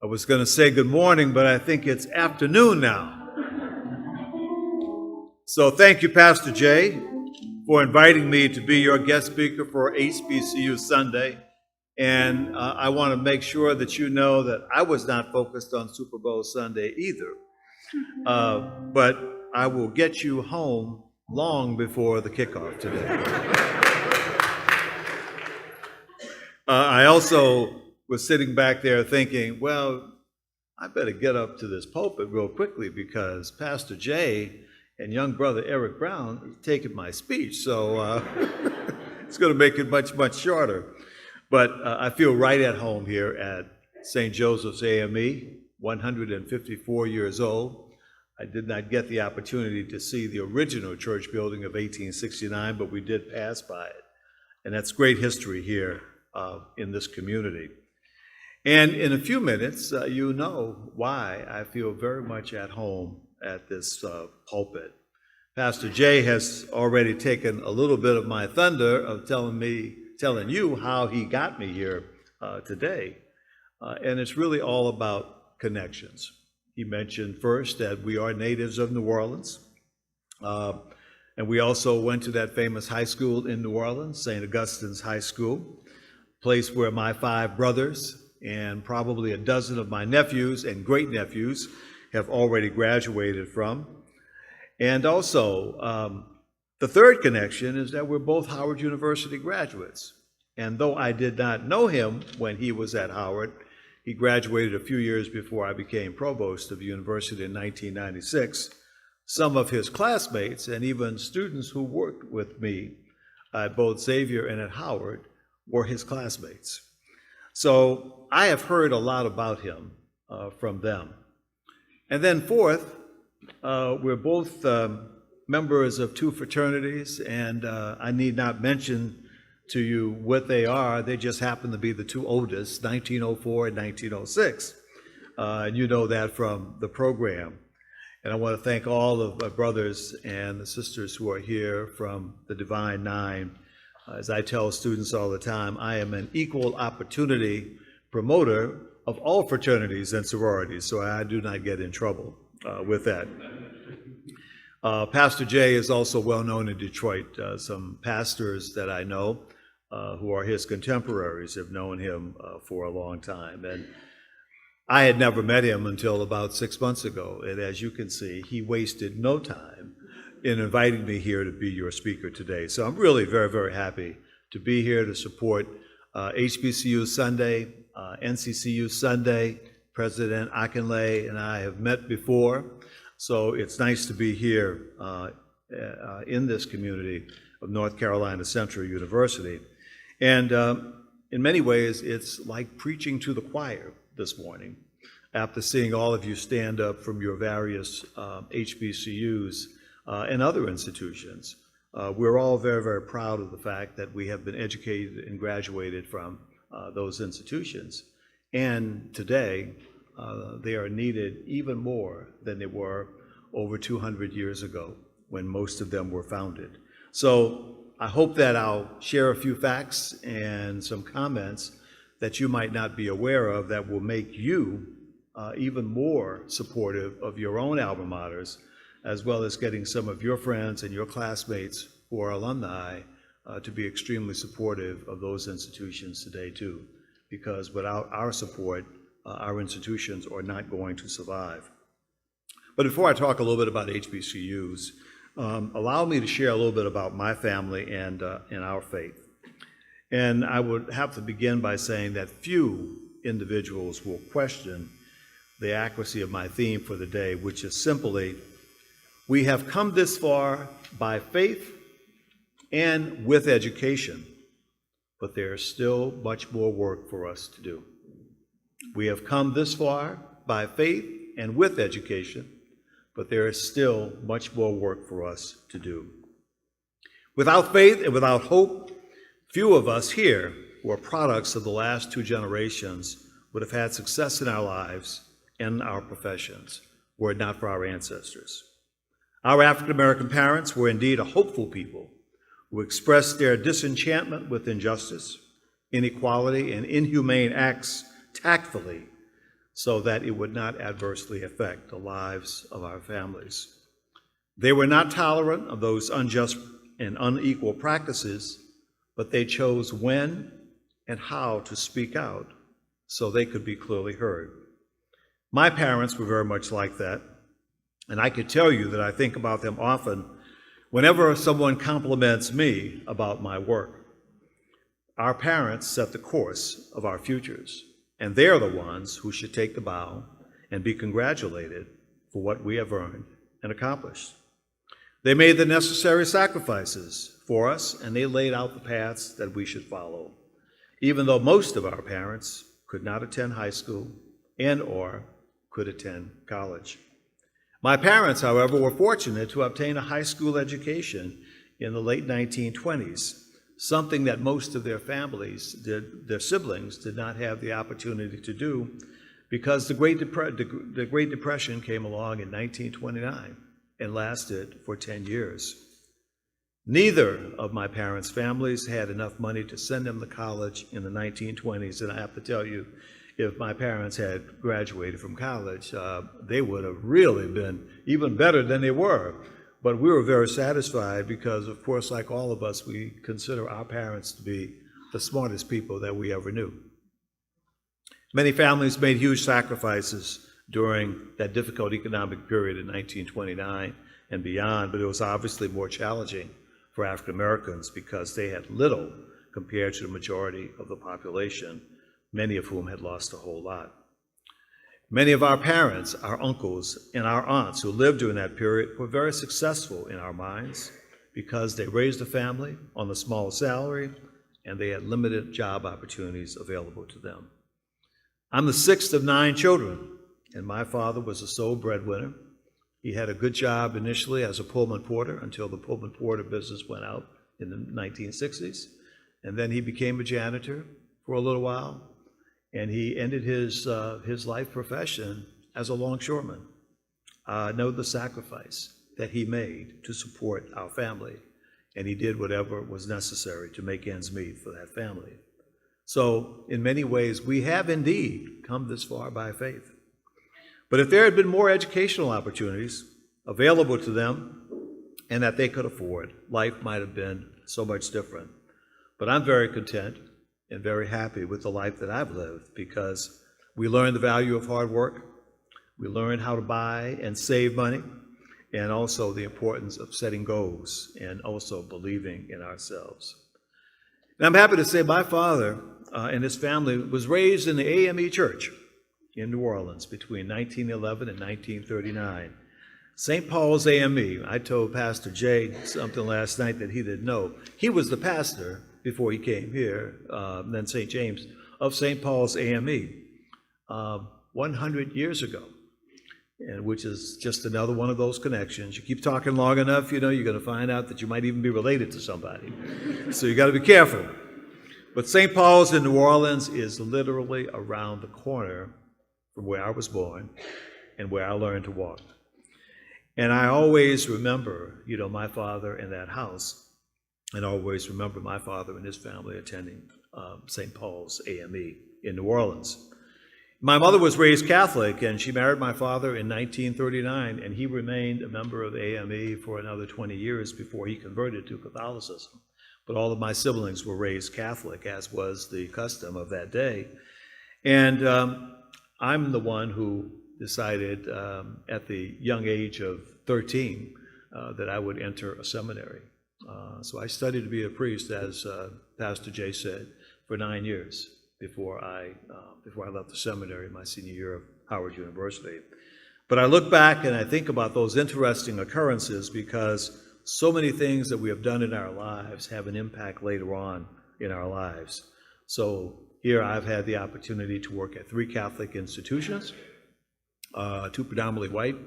was going to say good morning, but I think it's afternoon now. So thank you, Pastor Jay, for inviting me to be your guest speaker for HBCU Sunday. And I want to make sure that you know that I was not focused on Super Bowl Sunday either. But I will get you home long before the kickoff today. I also was sitting back there thinking, well, I better get up to this pulpit real quickly because Pastor Jay and young brother Eric Brown are taking my speech. So it's going to make it much, much shorter. But I feel right at home here at St. Joseph's AME, 154 years old. I did not get the opportunity to see the original church building of 1869, but we did pass by it. And that's great history here in this community. And in a few minutes, you know why I feel very much at home at this pulpit. Pastor Jay has already taken a little bit of my thunder of telling you how he got me here today. And it's really all about connections. He mentioned first that we are natives of New Orleans. And we also went to that famous high school in New Orleans, St. Augustine's High School, place where my 5 brothers and probably a dozen of my nephews and great-nephews have already graduated from. And also, the third connection is that we're both Howard University graduates. And though I did not know him when he was at Howard, he graduated a few years before I became provost of the university in 1996. Some of his classmates and even students who worked with me at both Xavier and at Howard were his classmates. So I have heard a lot about him from them. And then fourth, we're both members of 2 fraternities, and I need not mention to you what they are. They just happen to be the 2 oldest, 1904 and 1906. And you know that from the program. And I want to thank all of my brothers and the sisters who are here from the Divine Nine. As I tell students all the time, I am an equal opportunity promoter of all fraternities and sororities, so I do not get in trouble with that. Pastor Jay is also well known in Detroit. Some pastors that I know who are his contemporaries have known him for a long time. And I had never met him until about 6 months ago. And as you can see, he wasted no time in inviting me here to be your speaker today. So I'm really very, very happy to be here to support HBCU Sunday, NCCU Sunday. President Akinley and I have met before, so it's nice to be here in this community of North Carolina Central University. And in many ways, it's like preaching to the choir this morning after seeing all of you stand up from your various HBCUs and other institutions. We're all very, very proud of the fact that we have been educated and graduated from those institutions. And today, they are needed even more than they were over 200 years ago when most of them were founded. So I hope that I'll share a few facts and some comments that you might not be aware of that will make you even more supportive of your own alma maters, as well as getting some of your friends and your classmates who are alumni to be extremely supportive of those institutions today too. Because without our support, our institutions are not going to survive. But before I talk a little bit about HBCUs, allow me to share a little bit about my family and our faith. And I would have to begin by saying that few individuals will question the accuracy of my theme for the day, which is simply, we have come this far by faith and with education, but there is still much more work for us to do. We have come this far by faith and with education, but there is still much more work for us to do. Without faith and without hope, few of us here who are products of the last 2 generations would have had success in our lives and our professions were it not for our ancestors. Our African-American parents were indeed a hopeful people who expressed their disenchantment with injustice, inequality, and inhumane acts tactfully, so that it would not adversely affect the lives of our families. They were not tolerant of those unjust and unequal practices, but they chose when and how to speak out so they could be clearly heard. My parents were very much like that, and I could tell you that I think about them often whenever someone compliments me about my work. Our parents set the course of our futures, and they're the ones who should take the bow and be congratulated for what we have earned and accomplished. They made the necessary sacrifices for us, and they laid out the paths that we should follow, even though most of our parents could not attend high school and/or could attend college. My parents, however, were fortunate to obtain a high school education in the late 1920s, something that most of their families, their siblings, did not have the opportunity to do because the Great Depression came along in 1929 and lasted for 10 years. Neither of my parents' families had enough money to send them to college in the 1920s, and I have to tell you, if my parents had graduated from college, they would have really been even better than they were. But we were very satisfied because, of course, like all of us, we consider our parents to be the smartest people that we ever knew. Many families made huge sacrifices during that difficult economic period in 1929 and beyond, but it was obviously more challenging for African Americans because they had little compared to the majority of the population, many of whom had lost a whole lot. Many of our parents, our uncles, and our aunts who lived during that period were very successful in our minds because they raised a family on a small salary and they had limited job opportunities available to them. I'm the sixth of 9 children, and my father was the sole breadwinner. He had a good job initially as a Pullman porter until the Pullman porter business went out in the 1960s, and then he became a janitor for a little while. And he ended his life profession as a longshoreman. Know the sacrifice that he made to support our family, and he did whatever was necessary to make ends meet for that family. So in many ways, we have indeed come this far by faith. But if there had been more educational opportunities available to them and that they could afford, life might have been so much different. But I'm very content and very happy with the life that I've lived because we learned the value of hard work, we learned how to buy and save money, and also the importance of setting goals and also believing in ourselves. And I'm happy to say my father and his family was raised in the AME church in New Orleans between 1911 and 1939. St. Paul's AME, I told Pastor Jay something last night that he didn't know. He was the pastor before he came here, then St. James, of St. Paul's AME 100 years ago, and which is just another one of those connections. You keep talking long enough, you're going to find out that you might even be related to somebody. So you got to be careful. But St. Paul's in New Orleans is literally around the corner from where I was born and where I learned to walk. And I always remember, my father in that house, and always remember my father and his family attending St. Paul's AME in New Orleans. My mother was raised Catholic, and she married my father in 1939, and he remained a member of AME for another 20 years before he converted to Catholicism. But all of my siblings were raised Catholic, as was the custom of that day. And I'm the one who decided at the young age of 13 that I would enter a seminary. So I studied to be a priest, as Pastor Jay said, for 9 years before I left the seminary my senior year of Howard University. But I look back and I think about those interesting occurrences because so many things that we have done in our lives have an impact later on in our lives. So here I've had the opportunity to work at 3 Catholic institutions, 2 predominantly white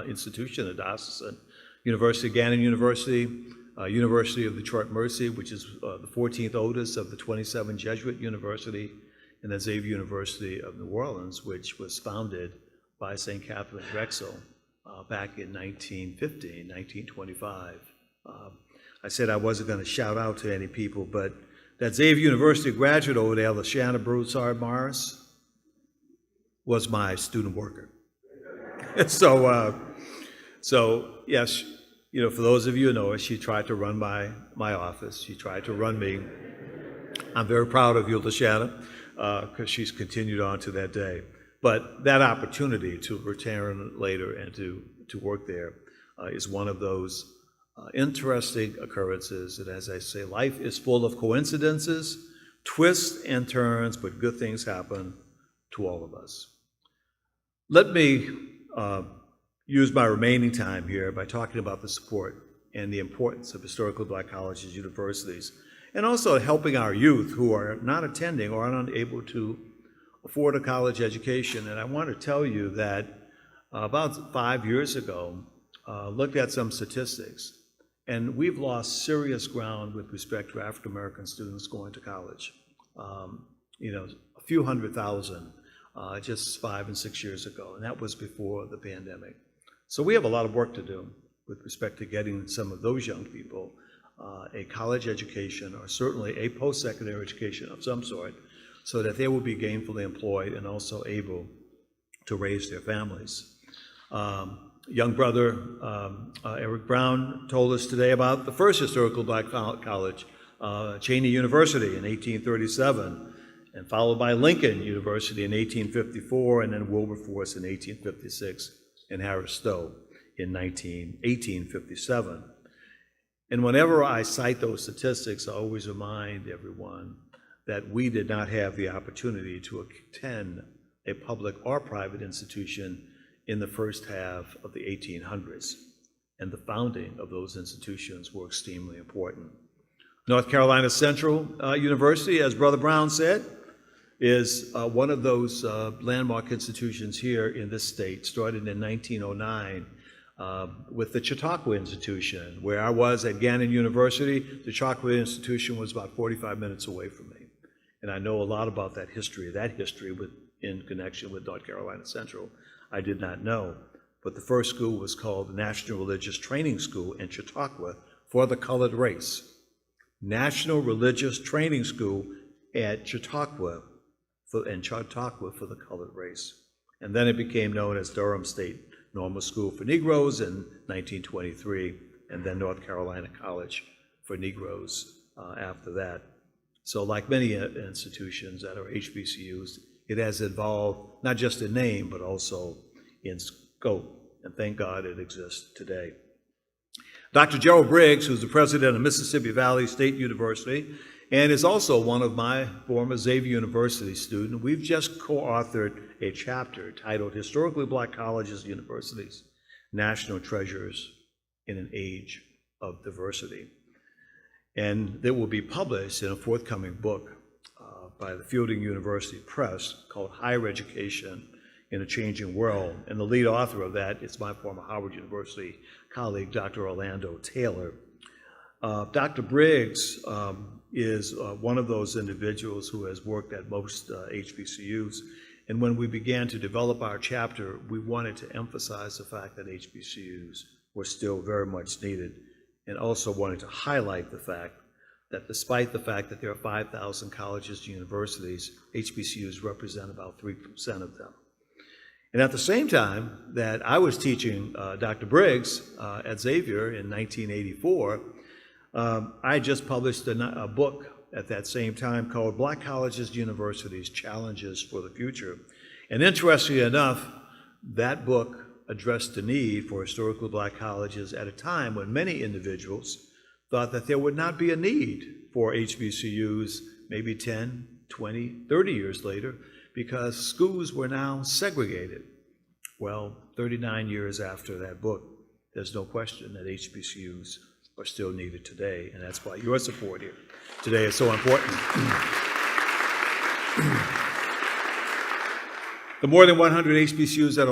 institutions, a diocesan university, Gannon University, University of Detroit Mercy, which is the 14th oldest of the 27 Jesuit university, and then Xavier University of New Orleans, which was founded by St. Catherine Drexel back in 1950, 1925. I said I wasn't going to shout out to any people, but that Xavier University graduate over there, Lashana Broussard Morris, was my student worker. So yes, you know, for those of you who know her, she tried to run my office. She tried to run me. I'm very proud of Yulda Shanna because she's continued on to that day. But that opportunity to return later and to work there is one of those interesting occurrences. And as I say, life is full of coincidences, twists and turns, but good things happen to all of us. Let me use my remaining time here by talking about the support and the importance of historically Black colleges, universities, and also helping our youth who are not attending or are unable to afford a college education. And I want to tell you that about 5 years ago, looked at some statistics, and we've lost serious ground with respect to African American students going to college. You know, a few 100,000 just 5 and 6 years ago, and that was before the pandemic. So we have a lot of work to do with respect to getting some of those young people a college education, or certainly a post-secondary education of some sort, so that they will be gainfully employed and also able to raise their families. Young brother Eric Brown told us today about the first historical Black college, Cheney University in 1837, and followed by Lincoln University in 1854, and then Wilberforce in 1856, and Harris Stowe in 1857. And whenever I cite those statistics, I always remind everyone that we did not have the opportunity to attend a public or private institution in the first half of the 1800s, and the founding of those institutions were extremely important. North Carolina Central University, as Brother Brown said, is one of those landmark institutions here in this state, started in 1909 with the Chautauqua Institution. Where I was at Gannon University, the Chautauqua Institution was about 45 minutes away from me. And I know a lot about that history in connection with North Carolina Central. I did not know, but the first school was called the National Religious Training School in Chautauqua for the colored race. National Religious Training School at Chautauqua for the colored race. And then it became known as Durham State Normal School for Negroes in 1923, and then North Carolina College for Negroes after that. So like many institutions that are HBCUs, it has evolved not just in name, but also in scope, and thank God it exists today. Dr. Gerald Briggs, who's the president of Mississippi Valley State University, and is also one of my former Xavier University students, we've just co-authored a chapter titled Historically Black Colleges and Universities, National Treasures in an Age of Diversity. And that will be published in a forthcoming book by the Fielding University Press called Higher Education in a Changing World. And the lead author of that is my former Howard University colleague, Dr. Orlando Taylor. Dr. Briggs is one of those individuals who has worked at most HBCUs. And when we began to develop our chapter, we wanted to emphasize the fact that HBCUs were still very much needed, and also wanted to highlight the fact that despite the fact that there are 5,000 colleges and universities, HBCUs represent about 3% of them. And at the same time that I was teaching Dr. Briggs at Xavier in 1984, I just published a book at that same time called Black Colleges and Universities, Challenges for the Future. And interestingly enough, that book addressed the need for historically Black colleges at a time when many individuals thought that there would not be a need for HBCUs maybe 10, 20, 30 years later, because schools were now segregated. Well, 39 years after that book, there's no question that HBCUs are still needed today, and that's why your support here today is so important. The more than 100 HBCUs that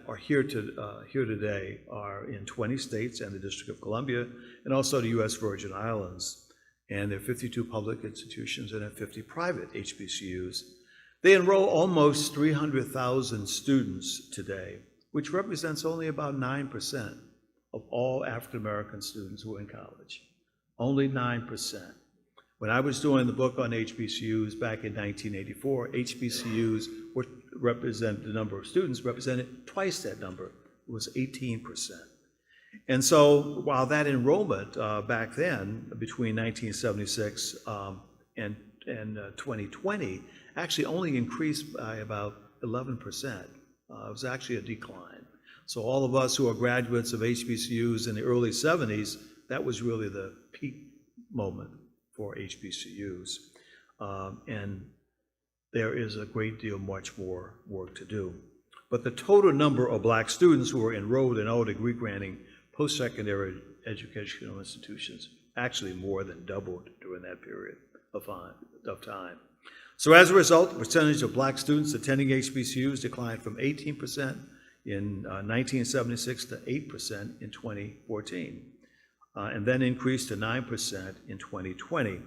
are here today are in 20 states and the District of Columbia, and also the U.S. Virgin Islands. And there are 52 public institutions and 50 private HBCUs. They enroll almost 300,000 students today, which represents only about 9% of all African American students who are in college. Only 9%. When I was doing the book on HBCUs back in 1984, HBCUs the number of students represented twice that number. It was 18%. And so while that enrollment back then, between 1976 and 2020, actually only increased by about 11%. It was actually a decline. So all of us who are graduates of HBCUs in the early 70s, that was really the peak moment for HBCUs. And there is a great deal much more work to do. But the total number of black students who were enrolled in all degree granting post-secondary educational institutions actually more than doubled during that period of time. So as a result, the percentage of black students attending HBCUs declined from 18% in 1976 to 8% in 2014, and then increased to 9% in 2020,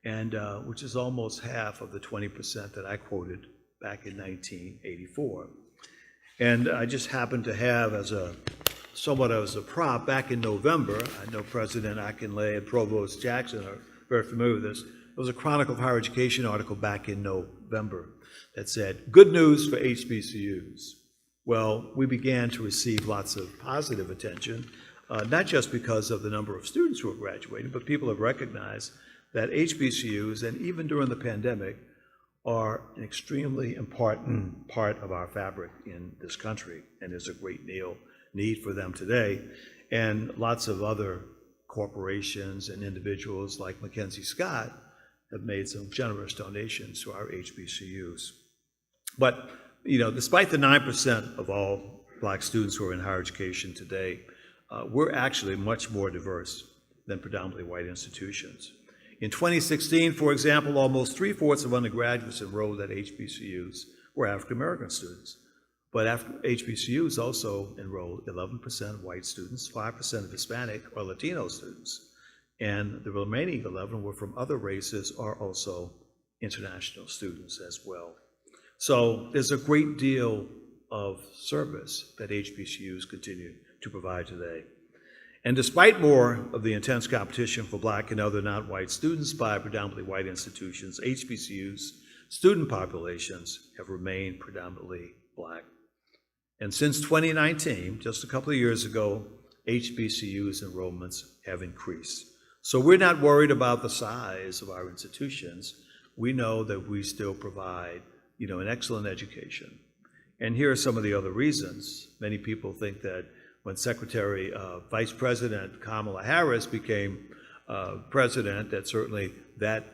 and which is almost half of the 20% that I quoted back in 1984. And I just happened to have somewhat as a prop, back in November, I know President Akinley and Provost Jackson are very familiar with this. There was a Chronicle of Higher Education article back in November that said, "Good news for HBCUs." Well, we began to receive lots of positive attention, not just because of the number of students who are graduating, but people have recognized that HBCUs, and even during the pandemic, are an extremely important part of our fabric in this country, and there's a great deal need for them today. And lots of other corporations and individuals like Mackenzie Scott have made some generous donations to our HBCUs. But, despite the 9% of all black students who are in higher education today, we're actually much more diverse than predominantly white institutions. In 2016, for example, almost 3/4 of undergraduates enrolled at HBCUs were African American students. But HBCUs also enrolled 11% white students, 5% of Hispanic or Latino students, and the remaining 11 were from other races or also international students as well. So there's a great deal of service that HBCUs continue to provide today. And despite more of the intense competition for black and other non-white students by predominantly white institutions, HBCUs student populations have remained predominantly black. And since 2019, just a couple of years ago, HBCUs enrollments have increased. So we're not worried about the size of our institutions. We know that we still provide, an excellent education. And here are some of the other reasons. Many people think that when Vice President Kamala Harris became president, that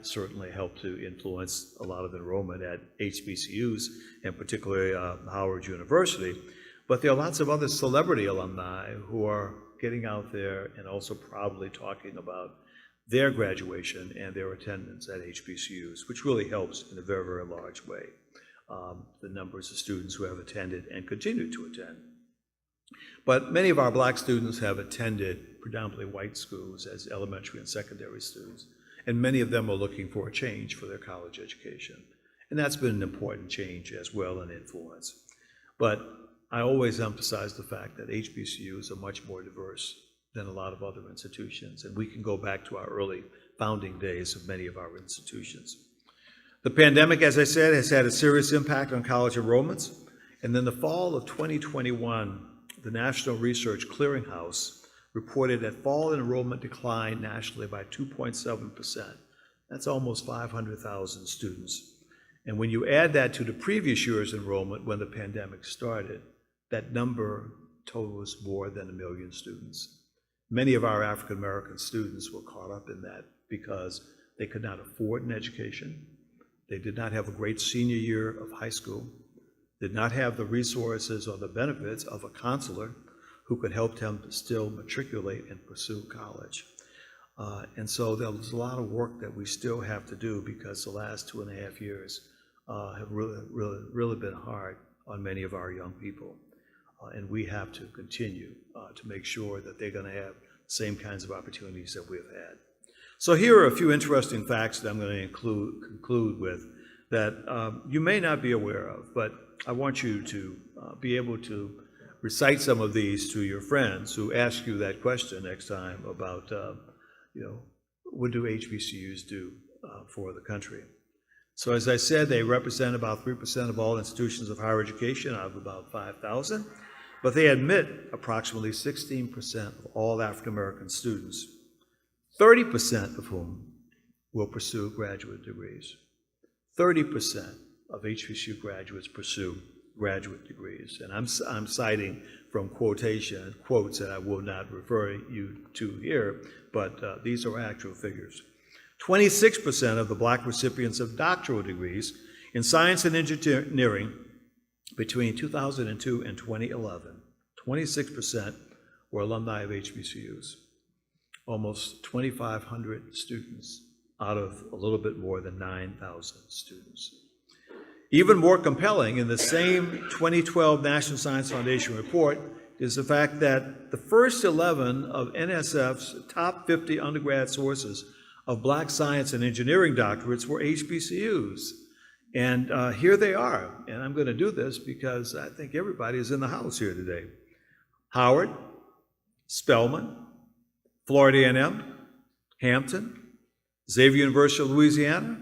certainly helped to influence a lot of enrollment at HBCUs, and particularly Howard University. But there are lots of other celebrity alumni who are getting out there and also proudly talking about their graduation and their attendance at HBCUs, which really helps in a very, very large way, the numbers of students who have attended and continue to attend. But many of our black students have attended predominantly white schools as elementary and secondary students, and many of them are looking for a change for their college education. And that's been an important change as well, and influence. But I always emphasize the fact that HBCUs are much more diverse than a lot of other institutions, and we can go back to our early founding days of many of our institutions. The pandemic, as I said, has had a serious impact on college enrollments, and in the fall of 2021, the National Research Clearinghouse reported that fall enrollment declined nationally by 2.7%. That's almost 500,000 students. And when you add that to the previous year's enrollment when the pandemic started, that number totals more than 1 million students. Many of our African American students were caught up in that because they could not afford an education. They did not have a great senior year of high school, did not have the resources or the benefits of a counselor who could help them to still matriculate and pursue college. And so there was a lot of work that we still have to do, because the last 2.5 years have really been hard on many of our young people. And we have to continue to make sure that they're going to have the same kinds of opportunities that we've had. So here are a few interesting facts that I'm going to conclude with that you may not be aware of, but I want you to be able to recite some of these to your friends who ask you that question next time about, what do HBCUs do for the country? So as I said, they represent about 3% of all institutions of higher education out of about 5,000, but they admit approximately 16% of all African American students, 30% of whom will pursue graduate degrees. 30% of HBCU graduates pursue graduate degrees, and I'm citing from quotes that I will not refer you to here, but these are actual figures. 26% of the Black recipients of doctoral degrees in science and engineering between 2002 and 2011, 26% were alumni of HBCUs, almost 2,500 students out of a little bit more than 9,000 students. Even more compelling, in the same 2012 National Science Foundation report, is the fact that the first 11 of NSF's top 50 undergrad sources of Black science and engineering doctorates were HBCUs. And here they are, and I'm going to do this because I think everybody is in the house here today. Howard, Spelman, Florida A&M, Hampton, Xavier University of Louisiana,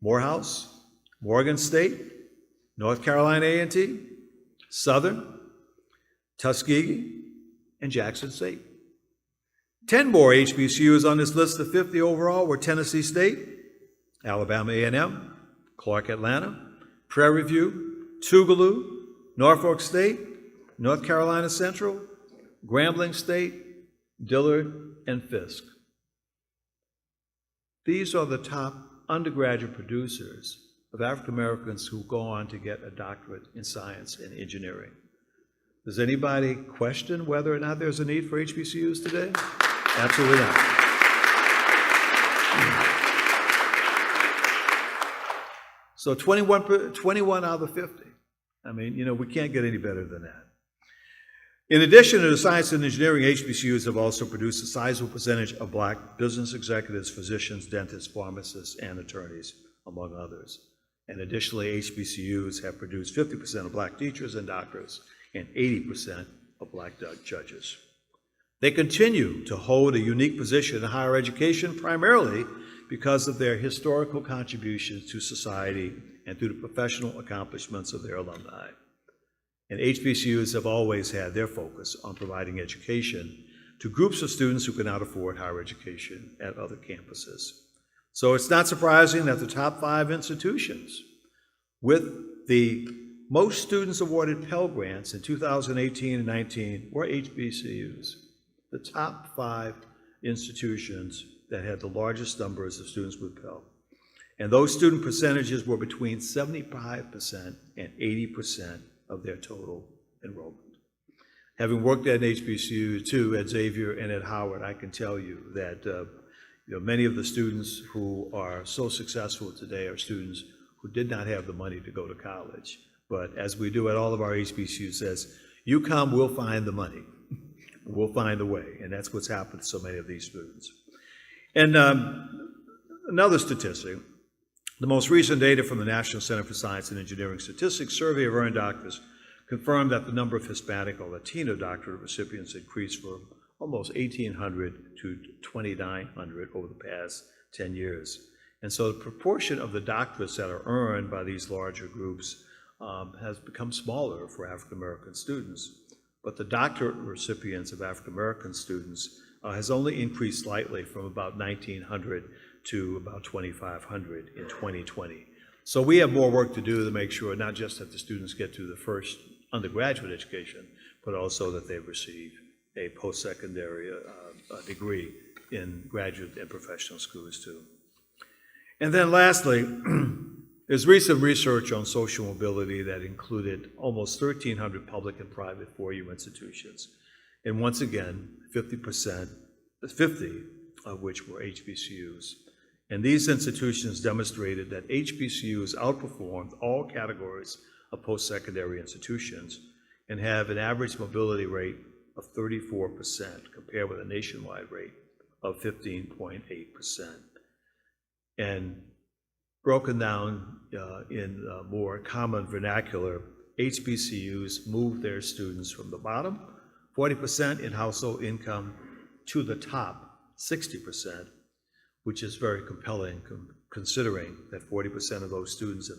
Morehouse, Morgan State, North Carolina A&T, Southern, Tuskegee, and Jackson State. 10 more HBCUs on this list of 50 overall were Tennessee State, Alabama A&M, Clark Atlanta, Prairie View, Tougaloo, Norfolk State, North Carolina Central, Grambling State, Dillard, and Fisk. These are the top undergraduate producers of African Americans who go on to get a doctorate in science and engineering. Does anybody question whether or not there's a need for HBCUs today? Absolutely not. So 21 out of the 50. I mean, we can't get any better than that. In addition to the science and engineering, HBCUs have also produced a sizable percentage of Black business executives, physicians, dentists, pharmacists, and attorneys, among others. And additionally, HBCUs have produced 50% of Black teachers and doctors and 80% of Black judges. They continue to hold a unique position in higher education primarily because of their historical contributions to society and through the professional accomplishments of their alumni. And HBCUs have always had their focus on providing education to groups of students who cannot afford higher education at other campuses. So it's not surprising that the top 5 institutions with the most students awarded Pell Grants in 2018 and 19 were HBCUs. The top 5 institutions that had the largest numbers of students with Pell. And those student percentages were between 75% and 80% of their total enrollment. Having worked at HBCU too, at Xavier and at Howard, I can tell you that many of the students who are so successful today are students who did not have the money to go to college. But as we do at all of our HBCUs, says, you come, we'll find the money. We'll find a way, and that's what's happened to so many of these students. And another statistic, the most recent data from the National Center for Science and Engineering Statistics survey of earned doctors confirmed that the number of Hispanic or Latino doctorate recipients increased from almost 1,800 to 2,900 over the past 10 years. And so the proportion of the doctorates that are earned by these larger groups has become smaller for African American students. But the doctorate recipients of African American students has only increased slightly from about 1,900 to about 2,500 in 2020. So we have more work to do to make sure not just that the students get to the first undergraduate education, but also that they receive a post-secondary degree in graduate and professional schools too. And then lastly, there's recent research on social mobility that included almost 1,300 public and private four-year institutions. And once again, 50 of which were HBCUs. And these institutions demonstrated that HBCUs outperformed all categories of post-secondary institutions and have an average mobility rate of 34% compared with a nationwide rate of 15.8%. And broken down in more common vernacular, HBCUs move their students from the bottom, 40% in household income, to the top, 60%, which is very compelling considering that 40% of those students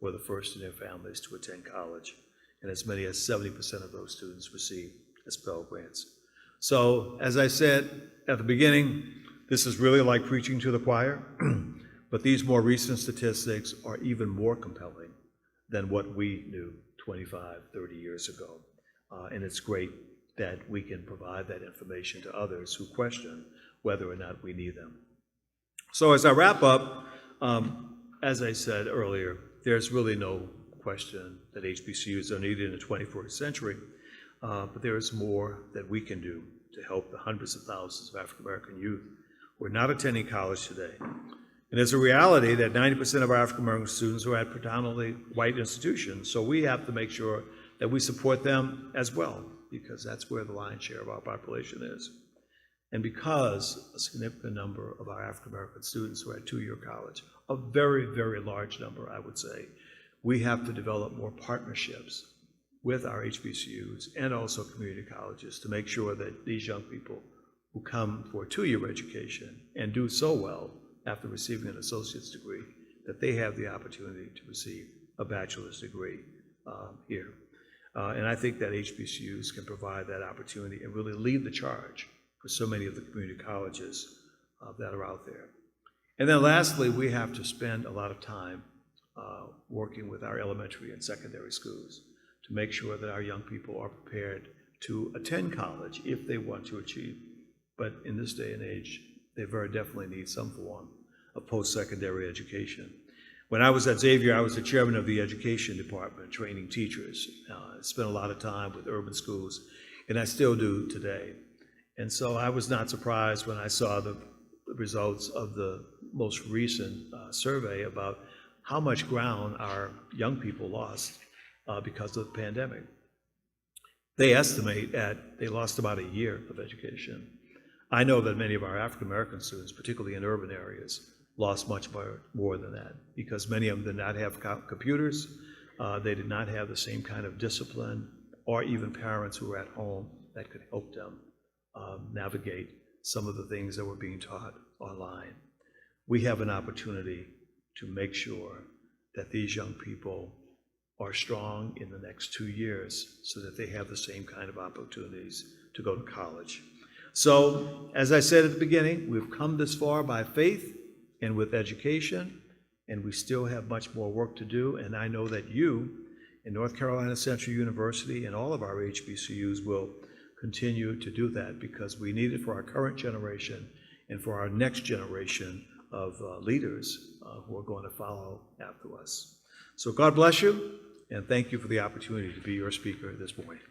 were the first in their families to attend college, and as many as 70% of ththose students received Pell Grants. So, as I said at the beginning, this is really like preaching to the choir, but these more recent statistics are even more compelling than what we knew 25, 30 years ago. And it's great that we can provide that information to others who question whether or not we need them. So as I wrap up, as I said earlier, there's really no question that HBCUs are needed in the 21st century, but there is more that we can do to help the hundreds of thousands of African American youth who are not attending college today. And it's a reality that 90% of our African American students are at predominantly white institutions, so we have to make sure that we support them as well, because that's where the lion's share of our population is. And because a significant number of our African American students are at two-year college, a very, very large number, I would say, we have to develop more partnerships with our HBCUs and also community colleges to make sure that these young people who come for a two-year education and do so well after receiving an associate's degree, that they have the opportunity to receive a bachelor's degree here. And I think that HBCUs can provide that opportunity and really lead the charge for so many of the community colleges that are out there. And then lastly, we have to spend a lot of time working with our elementary and secondary schools to make sure that our young people are prepared to attend college if they want to achieve. But in this day and age, they very definitely need some form of post-secondary education. When I was at Xavier, I was the chairman of the education department, training teachers. I spent a lot of time with urban schools, and I still do today. And so I was not surprised when I saw the results of the most recent survey about how much ground our young people lost because of the pandemic. They estimate that they lost about a year of education. I know that many of our African American students, particularly in urban areas, lost much more than that, because many of them did not have computers, they did not have the same kind of discipline, or even parents who were at home that could help them navigate some of the things that were being taught online. We have an opportunity to make sure that these young people are strong in the next 2 years so that they have the same kind of opportunities to go to college. So, as I said at the beginning, we've come this far by faith and with education, and we still have much more work to do, and I know that you in North Carolina Central University and all of our HBCUs will continue to do that, because we need it for our current generation and for our next generation of leaders who are going to follow after us. So God bless you, and thank you for the opportunity to be your speaker this morning.